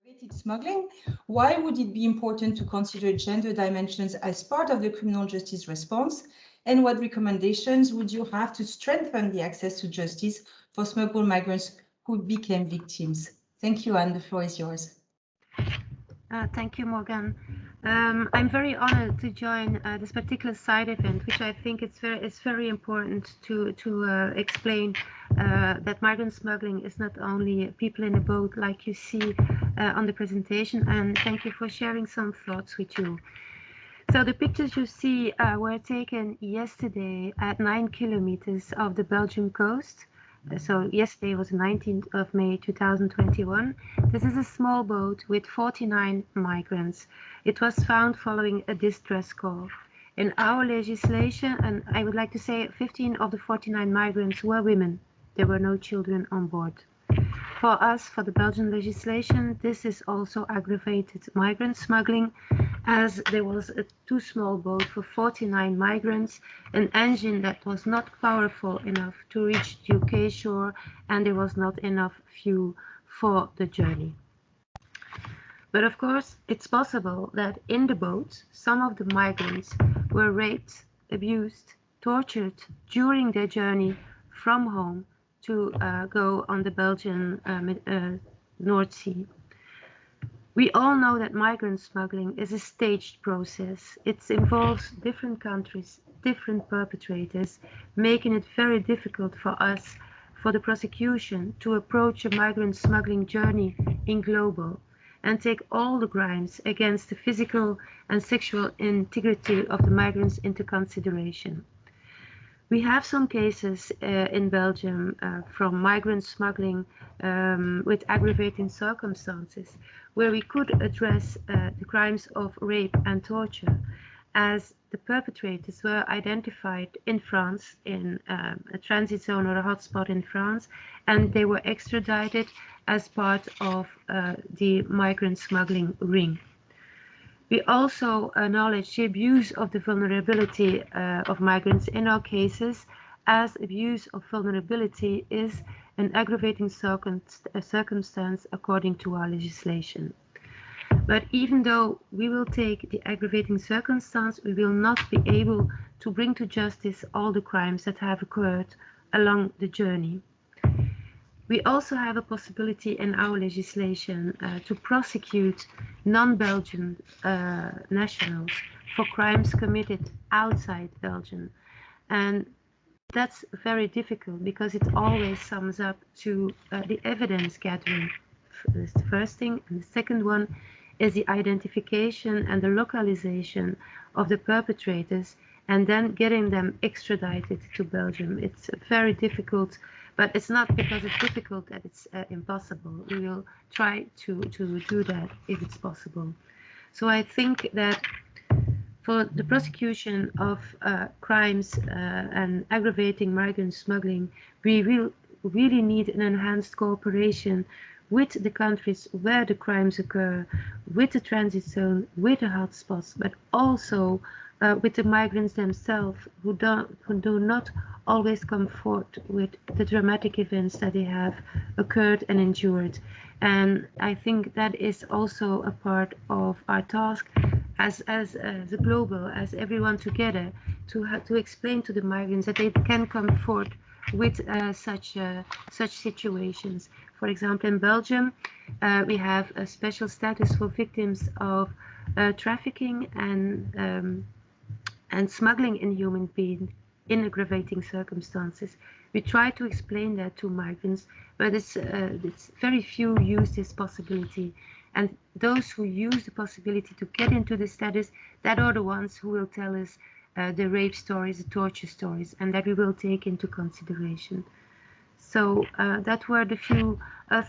Aggravated smuggling, why would it be important to consider gender dimensions as part of the criminal justice response? And what recommendations would you have to strengthen the access to justice for smuggled migrants who became victims? Thank you, Anne. The floor is yours. Thank you, Morgan. I'm very honored to join this particular side event, which I think it's very important to explain that migrant smuggling is not only people in a boat like you see on the presentation, and thank you for sharing some thoughts with you. So the pictures you see were taken yesterday at 9 kilometers of the Belgian coast. So yesterday was the 19th of May 2021. This is a small boat with 49 migrants. It was found following a distress call. In our legislation, and I would like to say 15 of the 49 migrants were women. There were no children on board. For us, for the Belgian legislation, this is also aggravated migrant smuggling, as there was a too small boat for 49 migrants, an engine that was not powerful enough to reach the UK shore, and there was not enough fuel for the journey. But of course, it's possible that in the boat, some of the migrants were raped, abused, tortured during their journey from home to go on the Belgian North Sea. We all know that migrant smuggling is a staged process. It involves different countries, different perpetrators, making it very difficult for us, for the prosecution, to approach a migrant smuggling journey in global and take all the crimes against the physical and sexual integrity of the migrants into consideration. We have some cases in Belgium from migrant smuggling with aggravating circumstances where we could address the crimes of rape and torture, as the perpetrators were identified in France, in a transit zone or a hotspot in France, and they were extradited as part of the migrant smuggling ring. We also acknowledge the abuse of the vulnerability of migrants in our cases, as abuse of vulnerability is an aggravating circumstance according to our legislation. But even though we will take the aggravating circumstance, we will not be able to bring to justice all the crimes that have occurred along the journey. We also have a possibility in our legislation to prosecute non-Belgian nationals for crimes committed outside Belgium. And that's very difficult because it always sums up to the evidence gathering. That's the first thing. And the second one is the identification and the localization of the perpetrators and then getting them extradited to Belgium. It's very difficult, but it's not because it's difficult that it's impossible. We will try to do that if it's possible. So I think that for the prosecution of crimes and aggravating migrant smuggling, we will really need an enhanced cooperation with the countries where the crimes occur, with the transit zone, with the hotspots, but also with the migrants themselves who do not always come forth with the dramatic events that they have occurred and endured. And I think that is also a part of our task as a global, as everyone together, to explain to the migrants that they can come forth with such situations. For example, in Belgium, we have a special status for victims of trafficking and smuggling in human beings in aggravating circumstances. We try to explain that to migrants, but it's very few use this possibility. And those who use the possibility to get into the status, that are the ones who will tell us the rape stories, the torture stories, and that we will take into consideration. So that were the few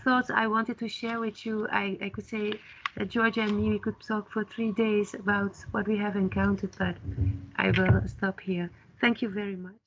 thoughts I wanted to share with you. I could say that Georgia and me, we could talk for 3 days about what we have encountered, but I will stop here. Thank you very much.